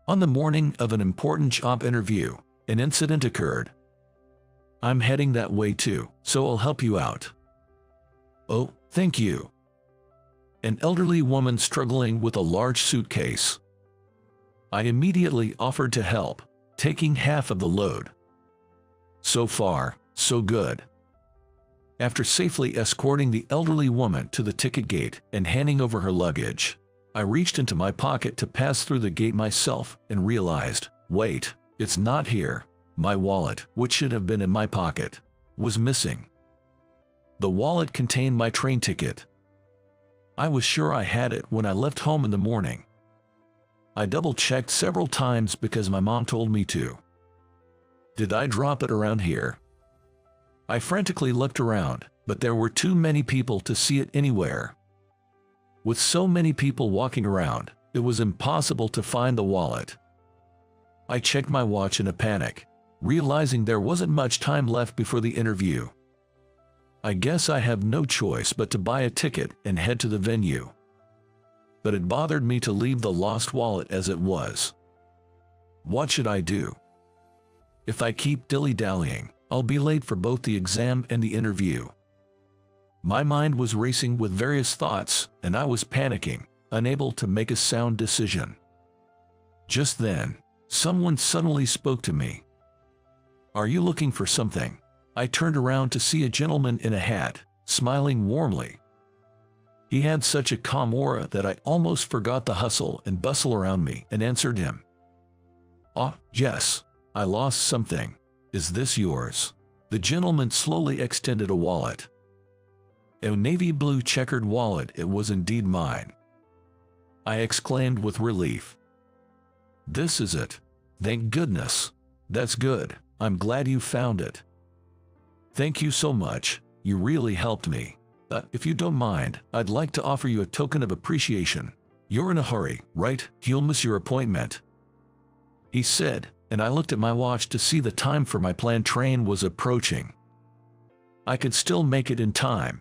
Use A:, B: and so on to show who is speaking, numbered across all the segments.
A: On the morning of an important job interview, an incident occurred. I'm heading that way too, so I'll help you out. Oh, thank you. An elderly woman struggling with a large suitcase. I immediately offered to help, taking half of the load. So far, so good. After safely escorting the elderly woman to the ticket gate and handing over her luggage, I reached into my pocket to pass through the gate myself and realized, wait, it's not here. My wallet, which should have been in my pocket, was missing. The wallet contained my train ticket. I was sure I had it when I left home in the morning. I double-checked several times because my mom told me to. Did I drop it around here? I frantically looked around, but there were too many people to see it anywhere. With so many people walking around, it was impossible to find the wallet. I checked my watch in a panic, realizing there wasn't much time left before the interview. I guess I have no choice but to buy a ticket and head to the venue. But it bothered me to leave the lost wallet as it was. What should I do? If I keep dilly-dallying, I'll be late for both the exam and the interview. My mind was racing with various thoughts, and I was panicking, unable to make a sound decision. Just then, someone suddenly spoke to me. Are you looking for something? I turned around to see a gentleman in a hat, smiling warmly. He had such a calm aura that I almost forgot the hustle and bustle around me and answered him. Ah, yes, I lost something. Is this yours? The gentleman slowly extended a wallet. A navy blue checkered wallet. It was indeed mine. I exclaimed with relief. This is it. Thank goodness. That's good. I'm glad you found it. Thank you so much. You really helped me. If you don't mind, I'd like to offer you a token of appreciation. You're in a hurry, right? You'll miss your appointment, he said, and I looked at my watch to see the time for my planned train was approaching. I could still make it in time.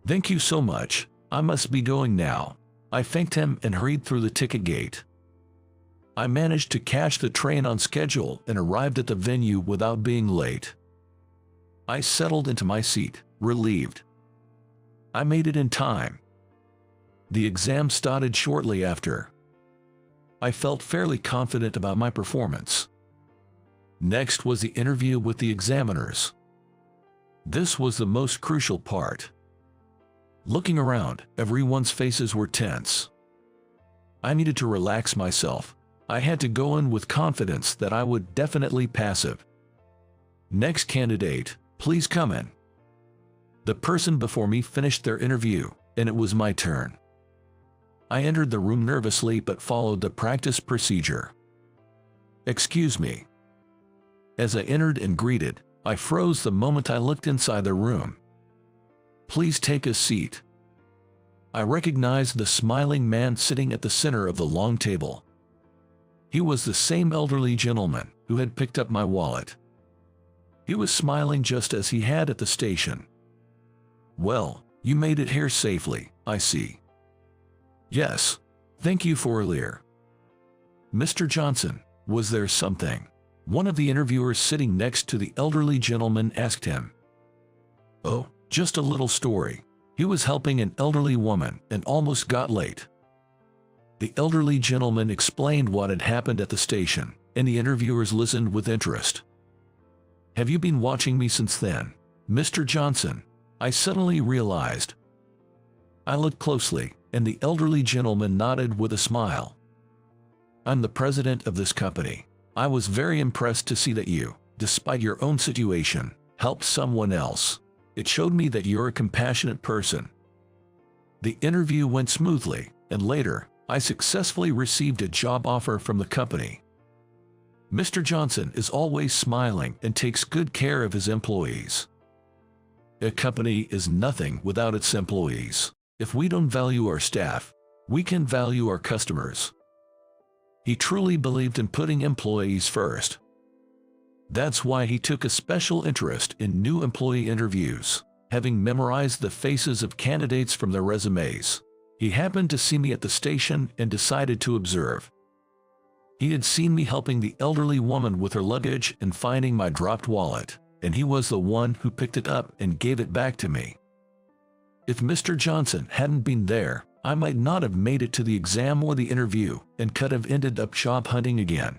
A: Thank you so much. I must be going now. I thanked him and hurried through the ticket gate. I managed to catch the train on schedule and arrived at the venue without being late. I settled into my seat, relieved. I made it in time. The exam started shortly after. I felt fairly confident about my performance. Next was the interview with the examiners. This was the most crucial part. Looking around, everyone's faces were tense. I needed to relax myself. I had to go in with confidence that I would definitely pass it. Next candidate, please come in. The person before me finished their interview, and it was my turn. I entered the room nervously but followed the practice procedure. Excuse me. As I entered and greeted, I froze the moment I looked inside the room. Please take a seat. I recognized the smiling man sitting at the center of the long table. He was the same elderly gentleman who had picked up my wallet. He was smiling just as he had at the station. Well, you made it here safely, I see. Yes, thank you for earlier. Mr. Johnson, was there something? One of the interviewers sitting next to the elderly gentleman asked him. Oh, just a little story. He was helping an elderly woman and almost got late. The elderly gentleman explained what had happened at the station, and the interviewers listened with interest. Have you been watching me since then, Mr. Johnson? I suddenly realized. I looked closely, and the elderly gentleman nodded with a smile. I'm the president of this company. I was very impressed to see that you, despite your own situation, helped someone else. It showed me that you're a compassionate person. The interview went smoothly, and later, I successfully received a job offer from the company. Mr. Johnson is always smiling and takes good care of his employees. A company is nothing without its employees. If we don't value our staff, we can value our customers. He truly believed in putting employees first. That's why he took a special interest in new employee interviews, having memorized the faces of candidates from their resumes. He happened to see me at the station and decided to observe. He had seen me helping the elderly woman with her luggage and finding my dropped wallet, and he was the one who picked it up and gave it back to me. If Mr. Johnson hadn't been there, I might not have made it to the exam or the interview and could have ended up job hunting again.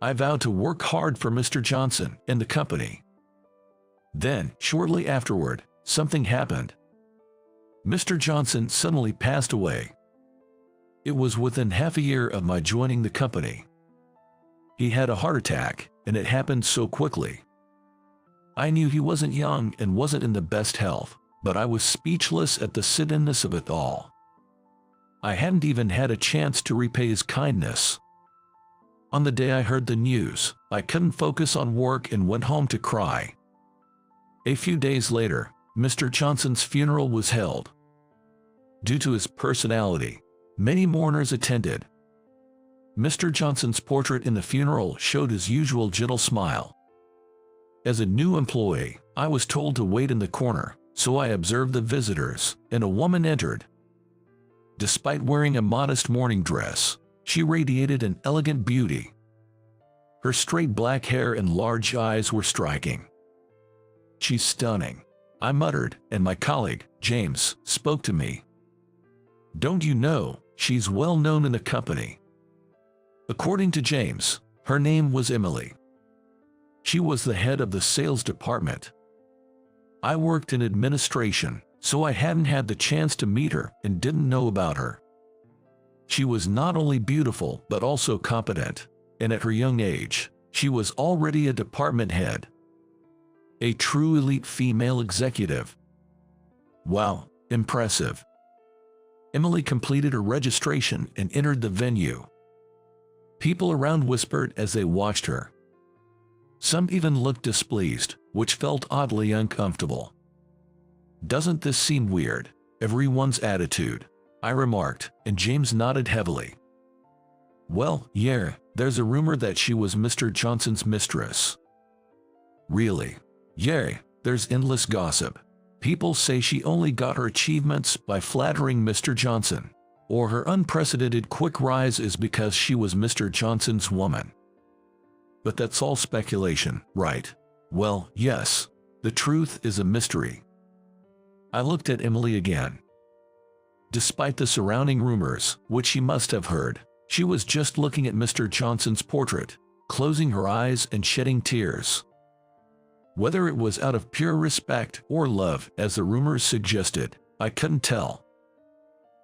A: I vowed to work hard for Mr. Johnson and the company. Then, shortly afterward, something happened. Mr. Johnson suddenly passed away. It was within half a year of my joining the company. He had a heart attack, and it happened so quickly. I knew he wasn't young and wasn't in the best health, but I was speechless at the suddenness of it all. I hadn't even had a chance to repay his kindness. On the day I heard the news, I couldn't focus on work and went home to cry. A few days later, Mr. Johnson's funeral was held. Due to his personality, many mourners attended. Mr. Johnson's portrait in the funeral showed his usual gentle smile. As a new employee, I was told to wait in the corner, so I observed the visitors, and a woman entered. Despite wearing a modest mourning dress, she radiated an elegant beauty. Her straight black hair and large eyes were striking. "She's stunning," I muttered, and my colleague, James, spoke to me. "Don't you know, she's well known in the company." According to James, her name was Emily. She was the head of the sales department. I worked in administration, so I hadn't had the chance to meet her and didn't know about her. She was not only beautiful but also competent, and at her young age, she was already a department head. A true elite female executive. Wow, impressive. Emily completed her registration and entered the venue. People around whispered as they watched her. Some even looked displeased, which felt oddly uncomfortable. "Doesn't this seem weird? Everyone's attitude," I remarked, and James nodded heavily. "Well, yeah, there's a rumor that she was Mr. Johnson's mistress." "Really?" "Yeah, there's endless gossip. People say she only got her achievements by flattering Mr. Johnson, or her unprecedented quick rise is because she was Mr. Johnson's woman. But that's all speculation, right?" "Well, yes. The truth is a mystery." I looked at Emily again. Despite the surrounding rumors, which she must have heard, she was just looking at Mr. Johnson's portrait, closing her eyes and shedding tears. Whether it was out of pure respect or love, as the rumors suggested, I couldn't tell.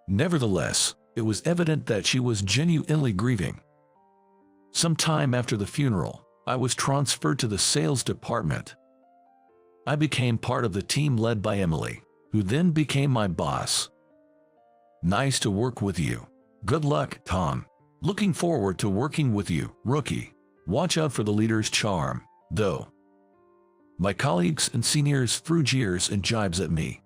A: Nevertheless, it was evident that she was genuinely grieving. Some time after the funeral, I was transferred to the sales department. I became part of the team led by Emily, who then became my boss. "Nice to work with you. Good luck, Tom. Looking forward to working with you, rookie. Watch out for the leader's charm, though." My colleagues and seniors threw jeers and jibes at me.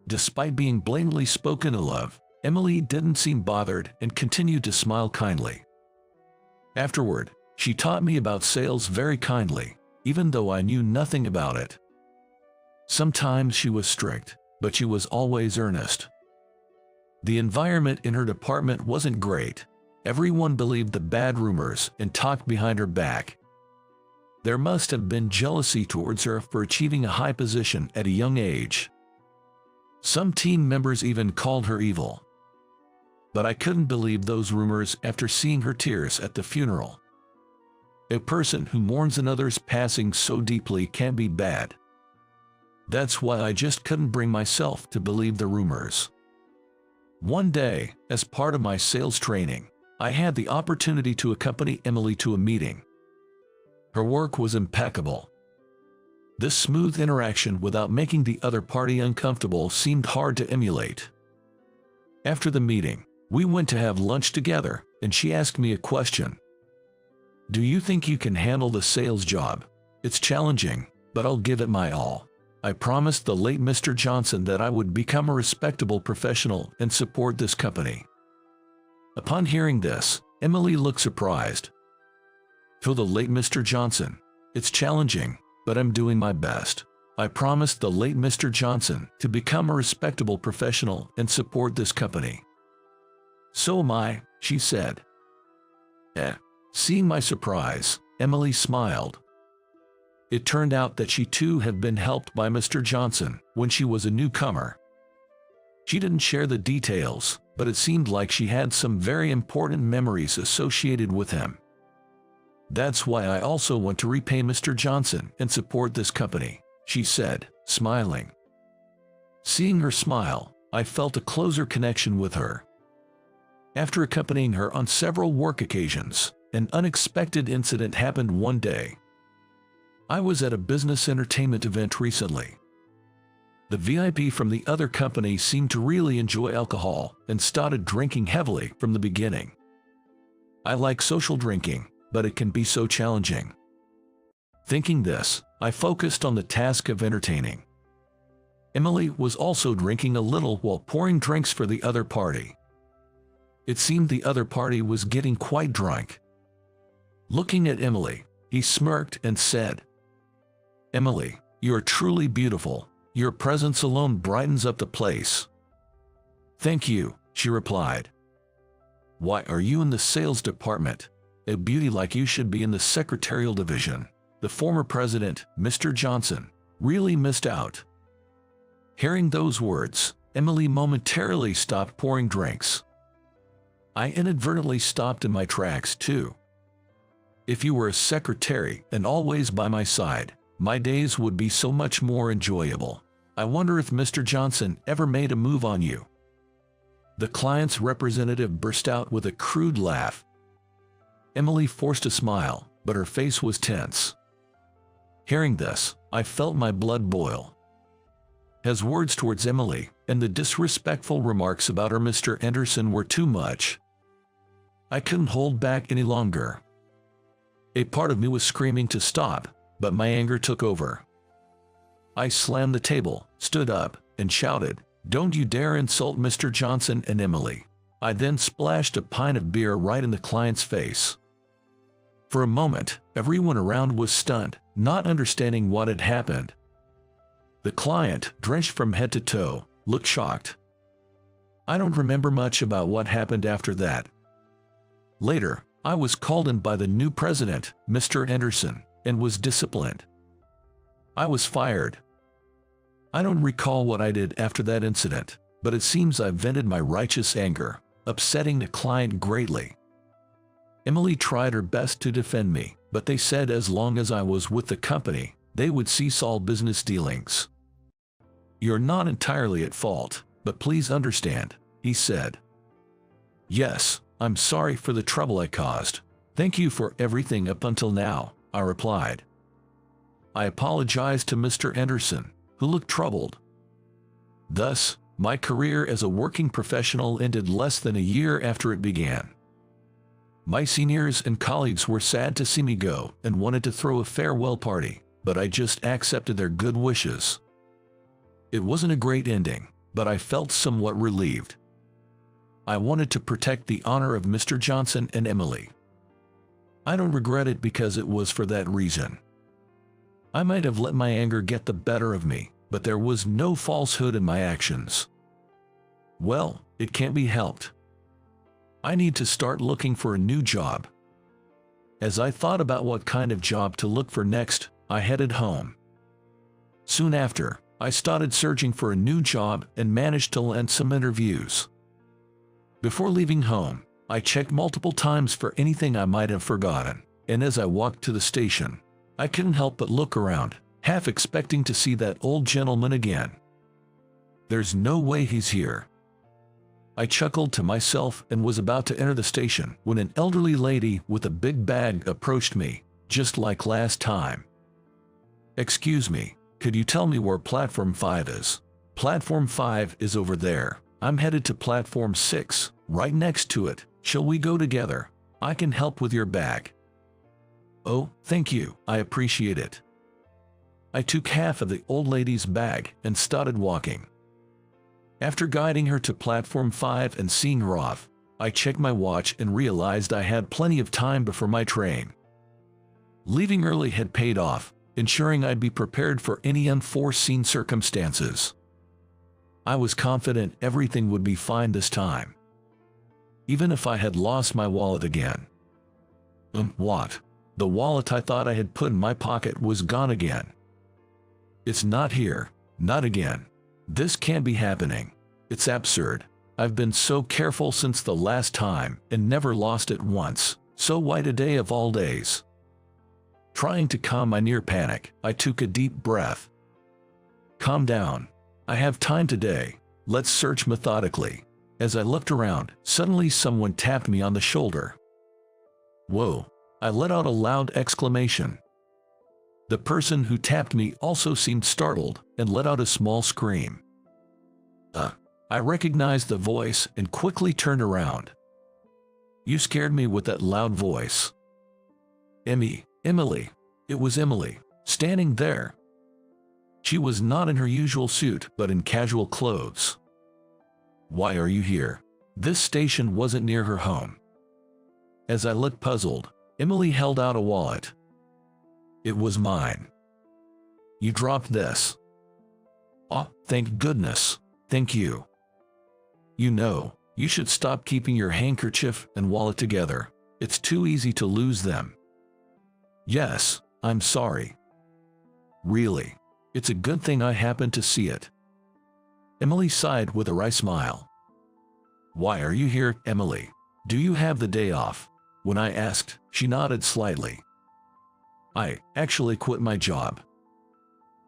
A: Despite being blatantly spoken ill of, Emily didn't seem bothered and continued to smile kindly. Afterward, she taught me about sales very kindly, even though I knew nothing about it. Sometimes she was strict, but she was always earnest. The environment in her department wasn't great. Everyone believed the bad rumors and talked behind her back. There must have been jealousy towards her for achieving a high position at a young age. Some team members even called her evil. But I couldn't believe those rumors after seeing her tears at the funeral. A person who mourns another's passing so deeply can be bad. That's why I just couldn't bring myself to believe the rumors. One day, as part of my sales training, I had the opportunity to accompany Emily to a meeting. Her work was impeccable. This smooth interaction without making the other party uncomfortable seemed hard to emulate. After the meeting, we went to have lunch together, and she asked me a question. "Do you think you can handle the sales job? It's challenging, but I'll give it my all. I promised the late Mr. Johnson that I would become a respectable professional and support this company." Upon hearing this, Emily looked surprised. "To the late Mr. Johnson, it's challenging, but I'm doing my best. I promised the late Mr. Johnson to become a respectable professional and support this company." "So am I," she said. Seeing my surprise, Emily smiled. It turned out that she too had been helped by Mr. Johnson when she was a newcomer. She didn't share the details, but it seemed like she had some very important memories associated with him. That's why I also want to repay Mr. Johnson and support this company, she said, smiling. Seeing her smile, I felt a closer connection with her. After accompanying her on several work occasions, an unexpected incident happened one day. I was at a business entertainment event recently. The VIP from the other company seemed to really enjoy alcohol and started drinking heavily from the beginning. I like social drinking, but it can be so challenging. Thinking this, I focused on the task of entertaining. Emily was also drinking a little while pouring drinks for the other party. It seemed the other party was getting quite drunk. Looking at Emily, he smirked and said, "Emily, you are truly beautiful. Your presence alone brightens up the place." "Thank you," she replied. "Why are you in the sales department? A beauty like you should be in the secretarial division." The former president, Mr. Johnson, really missed out. Hearing those words, Emily momentarily stopped pouring drinks. I inadvertently stopped in my tracks too. If you were a secretary and always by my side, my days would be so much more enjoyable. I wonder if Mr. Johnson ever made a move on you. The client's representative burst out with a crude laugh. Emily forced a smile, but her face was tense. Hearing this, I felt my blood boil. His words towards Emily and the disrespectful remarks about her Mr. Anderson were too much. I couldn't hold back any longer. A part of me was screaming to stop, but my anger took over. I slammed the table, stood up, and shouted, "Don't you dare insult Mr. Johnson and Emily." I then splashed a pint of beer right in the client's face. For a moment, everyone around was stunned, not understanding what had happened. The client, drenched from head to toe, looked shocked. I don't remember much about what happened after that. Later, I was called in by the new president, Mr. Anderson, and was disciplined. I was fired. I don't recall what I did after that incident, but it seems I vented my righteous anger, upsetting the client greatly. Emily tried her best to defend me, but they said as long as I was with the company, they would cease all business dealings. "You're not entirely at fault, but please understand," he said. "Yes, I'm sorry for the trouble I caused. Thank you for everything up until now," I replied. I apologized to Mr. Anderson, who looked troubled. Thus, my career as a working professional ended less than a year after it began. My seniors and colleagues were sad to see me go and wanted to throw a farewell party, but I just accepted their good wishes. It wasn't a great ending, but I felt somewhat relieved. I wanted to protect the honor of Mr. Johnson and Emily. I don't regret it because it was for that reason. I might have let my anger get the better of me, but there was no falsehood in my actions. Well, it can't be helped. I need to start looking for a new job. As I thought about what kind of job to look for next, I headed home. Soon after, I started searching for a new job and managed to land some interviews. Before leaving home, I checked multiple times for anything I might have forgotten, and as I walked to the station, I couldn't help but look around, half expecting to see that old gentleman again. There's no way he's here. I chuckled to myself and was about to enter the station when an elderly lady with a big bag approached me, just like last time. "Excuse me, could you tell me where Platform 5 is?" "Platform 5 is over there. I'm headed to Platform 6, right next to it. Shall we go together? I can help with your bag." "Oh, thank you, I appreciate it." I took half of the old lady's bag and started walking. After guiding her to Platform 5 and seeing her off, I checked my watch and realized I had plenty of time before my train. Leaving early had paid off, ensuring I'd be prepared for any unforeseen circumstances. I was confident everything would be fine this time. Even if I had lost my wallet again. What? The wallet I thought I had put in my pocket was gone again. It's not here. Not again. This can't be happening. It's absurd. I've been so careful since the last time and never lost it once. So why today of all days? Trying to calm my near panic, I took a deep breath. Calm down. I have time today. Let's search methodically. As I looked around, suddenly someone tapped me on the shoulder. Whoa! I let out a loud exclamation. The person who tapped me also seemed startled and let out a small scream. I recognized the voice and quickly turned around. You scared me with that loud voice. Emily. It was Emily, standing there. She was not in her usual suit, but in casual clothes. Why are you here? This station wasn't near her home. As I looked puzzled, Emily held out a wallet. It was mine. You dropped this. Oh, thank goodness. Thank you. You know, you should stop keeping your handkerchief and wallet together. It's too easy to lose them. Yes, I'm sorry. Really, it's a good thing I happened to see it. Emily sighed with a wry smile. Why are you here, Emily? Do you have the day off? When I asked, she nodded slightly. I actually quit my job.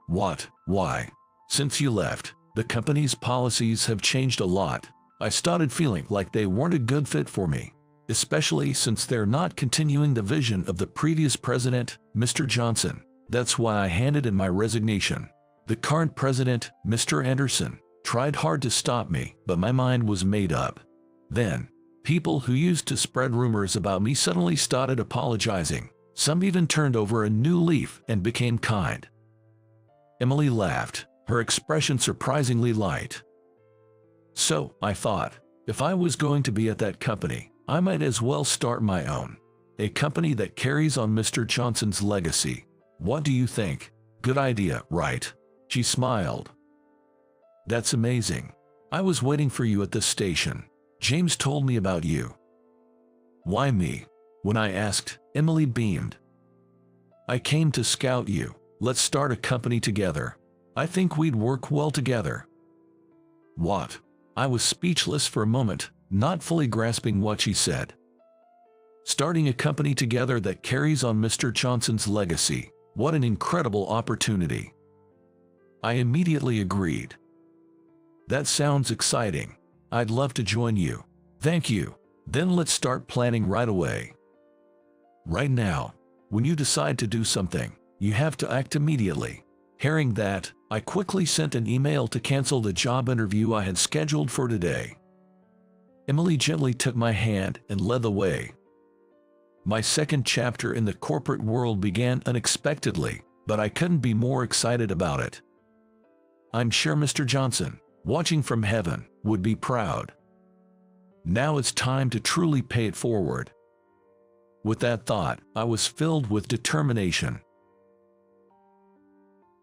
A: What? Why? Since you left, the company's policies have changed a lot. I started feeling like they weren't a good fit for me, especially since they're not continuing the vision of the previous president, Mr. Johnson. That's why I handed in my resignation. The current president, Mr. Anderson, tried hard to stop me, but my mind was made up. Then, people who used to spread rumors about me suddenly started apologizing. Some even turned over a new leaf and became kind. Emily laughed, her expression surprisingly light. So, I thought, if I was going to be at that company, I might as well start my own. A company that carries on Mr. Johnson's legacy. What do you think? Good idea, right? She smiled. That's amazing. I was waiting for you at the station. James told me about you. Why me? When I asked, Emily beamed. I came to scout you. Let's start a company together. I think we'd work well together. What? I was speechless for a moment, not fully grasping what she said. Starting a company together that carries on Mr. Johnson's legacy. What an incredible opportunity. I immediately agreed. That sounds exciting. I'd love to join you. Thank you. Then let's start planning right away. Right now, when you decide to do something, you have to act immediately. Hearing that, I quickly sent an email to cancel the job interview I had scheduled for today. Emily gently took my hand and led the way. My second chapter in the corporate world began unexpectedly, but I couldn't be more excited about it. I'm sure Mr. Johnson, watching from heaven, would be proud. Now it's time to truly pay it forward. With that thought, I was filled with determination.